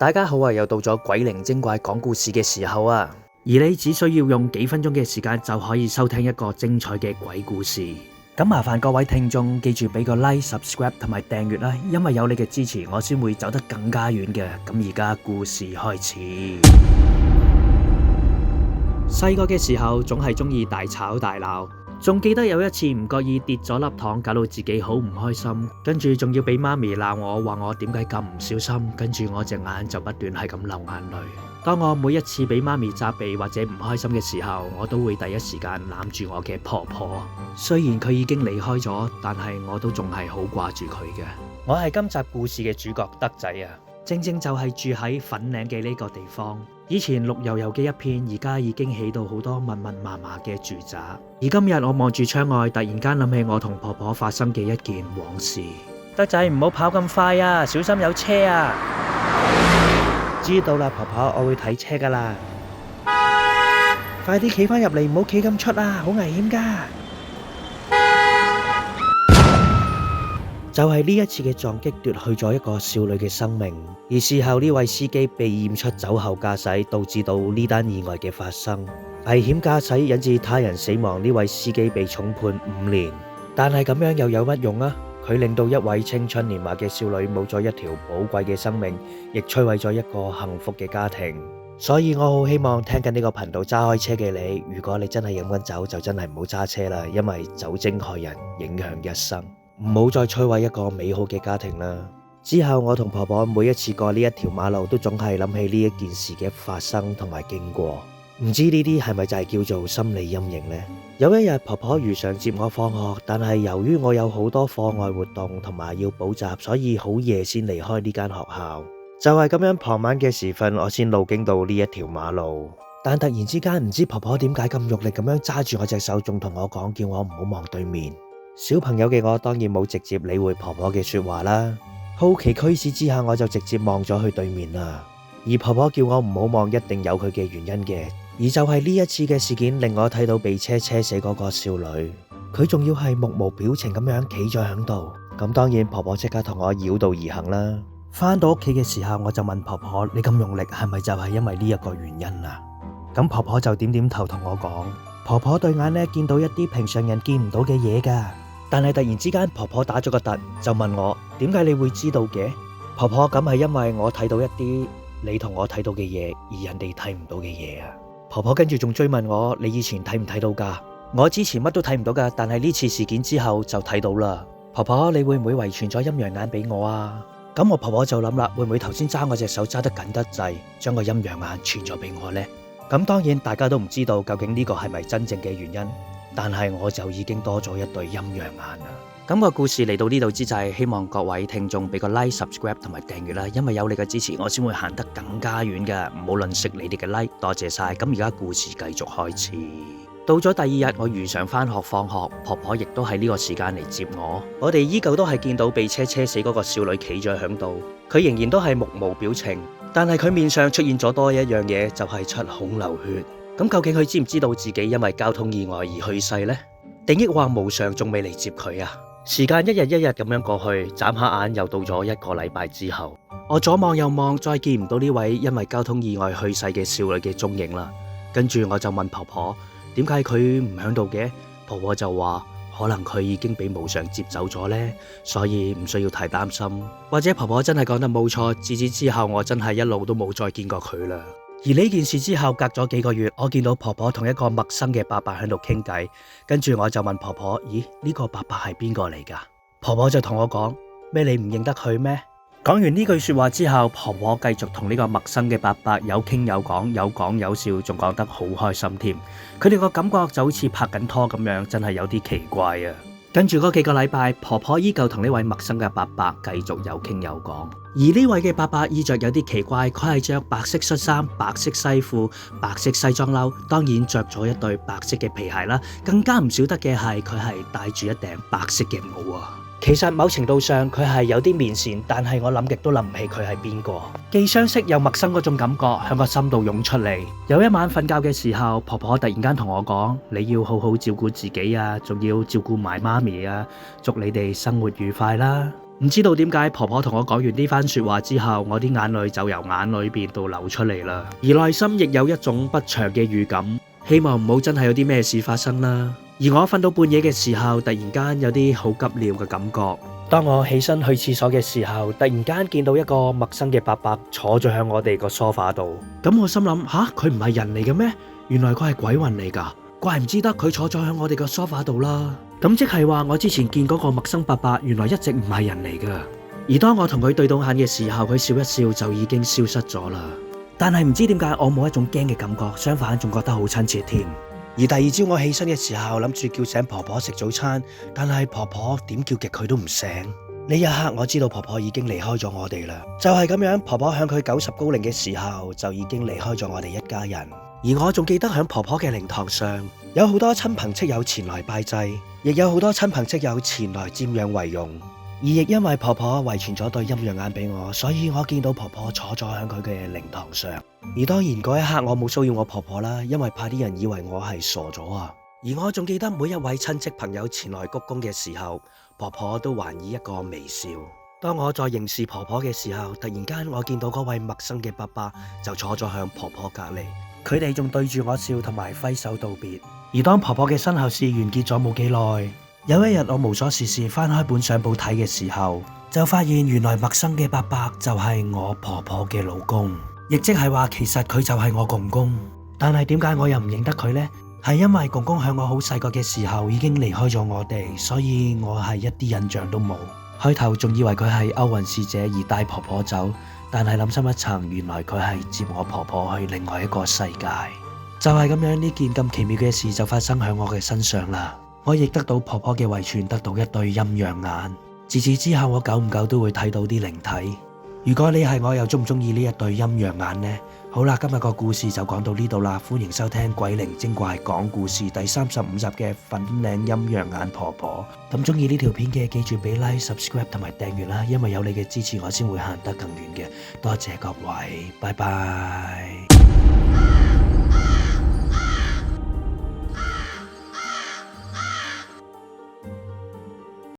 大家好啊，又到咗鬼靈精怪講故事嘅時候啊，而你只需要用幾分鐘嘅時間就可以收聽一個精彩嘅鬼故事。咁麻煩各位聽眾記住俾個 like、subscribe 同埋訂閱啦，因為有你嘅支持，我先會走得更加遠嘅。咁而家故事開始。細個嘅時候總係中意大吵大鬧。仲記得有一次唔覺意跌咗粒糖，搞到自己好唔開心，跟住仲要俾媽咪鬧我，話我點解咁唔小心，跟住我隻眼就不斷係咁流眼淚。當我每一次俾媽咪責備或者唔開心嘅時候，我都會第一時間攬住我嘅婆婆。雖然佢已經離開咗，但係我都仲係好掛住佢嘅。我係今集故事嘅主角德仔啊，正正就係住喺粉嶺嘅呢個地方。以前綠油油嘅一片，而家已經起到好多密密麻麻嘅住宅。而今日我望住窗外，突然間諗起我同婆婆發生嘅一件往事。德仔，唔好跑咁快啊，小心有車啊！知道啦，婆婆，我會睇車噶啦。快啲企翻入嚟，唔好企咁出啊，好危險噶。就係呢一次嘅撞擊奪去咗一個少女嘅生命，而事後呢位司機被驗出酒後駕駛，導致到呢單意外嘅發生。危險駕駛引致他人死亡，呢位司機被重判5年。但係咁樣又有乜用啊？佢令到一位青春年華嘅少女冇咗一條寶貴嘅生命，亦摧毀咗一個幸福嘅家庭。所以我好希望聽緊呢個頻道揸開車嘅你，如果你真係飲緊酒，就真係唔好揸車啦，因為酒精害人，影響一生。唔好再摧毀一個美好嘅家庭啦。之後我同婆婆每一次過呢一條馬路，都總係諗起呢一件事嘅發生同埋經過。唔知呢啲係咪就係叫做心理陰影呢？有一日婆婆如常接我放學，但係由於我有好多課外活動同埋要補習，所以好夜先離開呢間學校。就係咁樣，傍晚嘅時分，我先路經到呢一條馬路。但突然之間唔知婆婆點解咁用力咁樣揸住我隻手，仲同我講叫我唔好望對面。小朋友嘅我當然冇直接理會婆婆嘅說話啦，好奇驅使之下，我就直接望咗去對面啦。而婆婆叫我唔好望，一定有佢嘅原因嘅。而就係呢一次嘅事件，令我睇到被車車死嗰個少女，佢仲要係目無表情咁樣企咗喺度。咁當然婆婆即刻同我繞道而行啦。返到屋企嘅時候，我就問婆婆：你咁用力係咪就係因為呢一個原因啊？咁婆婆就點點頭同我講：婆婆對眼呢，見到一啲平常人見唔到嘅嘢噶。但係突然之間婆婆打咗個突，就問我：點解你會知道嘅？婆婆，咁係因為我睇到一啲你同我睇到嘅嘢，而人哋睇唔到嘅嘢啊。婆婆跟住仲追問我：你以前睇唔睇到噶？我之前乜都睇唔到噶，但係呢次事件之後就睇到啦。婆婆，你會唔會遺傳咗陰陽眼俾我啊？咁我婆婆就諗啦，會唔會頭先揸我隻手揸得緊得滯，將個陰陽眼傳咗俾我呢？咁當然大家都唔知道究竟呢個係咪真正嘅原因。但係我就已經多咗一對陰陽眼啦。咁個故事嚟到呢度之際，希望各位聽眾俾個 like、subscribe 同埋訂閱啦，因為有你嘅支持，我先會行得更加遠嘅。唔好吝嗇你哋嘅 like，多謝晒。咁而家故事繼續開始。到咗第二日，我如常返學放學，婆婆亦都喺呢個時間嚟接我。我哋依舊都係見到被車車死嗰個少女企咗喺度，佢仍然都係目無表情，但係佢面上出現咗多一樣嘢，就係七孔流血。咁究竟佢知唔知道自己因為交通意外而去世呢？定抑或無常仲未嚟接佢啊？時間一日一日咁樣過去，眨下眼又到咗1個禮拜之後，我左望右望，再見唔到呢位因為交通意外去世嘅少女嘅蹤影啦。跟住我就問婆婆：點解佢唔喺度嘅？婆婆就話：可能佢已經俾無常接走咗呢，所以唔需要太擔心。或者婆婆真係講得冇錯，自此之後我真係一路都冇再見過佢啦。而呢件事之後，隔咗幾個月，我見到婆婆同一個陌生嘅伯伯喺度傾偈，跟住我就問婆婆：咦，呢個伯伯係邊個嚟噶？婆婆就同我講：咩，你唔認得佢咩？講完呢句說話之後，婆婆繼續同呢個陌生嘅伯伯有傾有講，有講有笑，仲講得好開心添。佢哋個感覺就好似拍緊拖咁樣，真係有啲奇怪啊！跟住嗰幾個禮拜，婆婆依舊同呢位陌生嘅伯伯繼續有傾有講。而呢位嘅伯伯衣着有啲奇怪，佢係着白色恤衫、白色西褲、白色西裝褸，當然着咗一對白色嘅皮鞋啦。更加唔少得嘅係佢係戴住一頂白色嘅帽啊！其實某程度上佢係有啲面善，但係我諗極都諗唔起佢係邊個，既相識又陌生嗰種感覺喺個心度湧出嚟。有一晚瞓覺嘅時候，婆婆突然間同我講：你要好好照顧自己啊，仲要照顧埋媽咪啊，祝你哋生活愉快啦。唔知道點解婆婆同我講完呢番說話之後，我啲眼淚就由眼裏邊度流出嚟啦，而內心亦有一種不祥嘅預感，希望唔好真係有啲咩事發生啦。而我瞓到半夜嘅時候，突然間有啲好急尿嘅感覺。當我起身去廁所嘅時候，突然間見到一個陌生嘅伯伯坐咗喺我哋個梳化度。咁我心諗，吓，佢唔係人嚟嘅咩？原來佢係鬼魂嚟噶，怪唔之得佢坐咗喺我哋個梳化度啦。咁即係話我之前見嗰個陌生伯伯，原來一直唔係人嚟噶。而當我同佢對到眼嘅時候，佢笑一笑就已經消失咗啦。但係唔知點解我冇一種驚嘅感覺，相反仲覺得好親切添。而第二朝我起身嘅時候，諗住叫醒婆婆食早餐，但係婆婆點叫極佢都唔醒。呢一刻我知道婆婆已經離開咗我哋啦。就係咁樣，婆婆響佢90高齡嘅時候就已經離開咗我哋一家人。而我仲記得響婆婆嘅靈堂上，有好多親朋戚友前來拜祭，亦有好多親朋戚友前來瞻仰遺容。而亦因為婆婆遺傳咗對陰陽眼俾我，所以我見到婆婆坐咗喺佢嘅靈堂上。而當然嗰一刻我冇騷擾我婆婆啦，因為怕啲人以為我係傻咗啊。而我仲記得每一位親戚朋友前來鞠躬嘅時候，婆婆都還以一個微笑。當我再凝視婆婆嘅時候，突然間我見到嗰位陌生嘅伯伯就坐咗向婆婆隔籬，佢哋仲對住我笑同埋揮手道別。而當婆婆嘅身後事完結咗冇幾耐，有一日我無所事事翻開本相簿睇嘅時候，就發現原來陌生嘅伯伯就係我婆婆嘅老公，亦即係話其實佢就係我公公。但係點解我又唔認得佢呢？係因為公公喺我好細個嘅時候已經離開咗我哋，所以我係一啲印象都冇。開頭仲以為佢係歐運使者而帶婆婆走，但係諗深一層，原來佢係接我婆婆去另外一個世界。就係咁樣，呢件咁奇妙嘅事就發生喺我嘅身上啦。我亦得到婆婆嘅遺傳，得到一對陰陽眼。自此之後，我久唔久都會睇到啲靈體。如果你係我，又中唔中意呢一對陰陽眼呢？好啦，今日個故事就講到呢度啦。歡迎收聽《鬼靈精怪講故事》第35集嘅粉嶺陰陽眼婆婆。咁中意呢條片嘅，記住俾 like、subscribe 同埋訂閱啦，因為有你嘅支持，我先會行得更遠嘅。多謝各位，拜拜。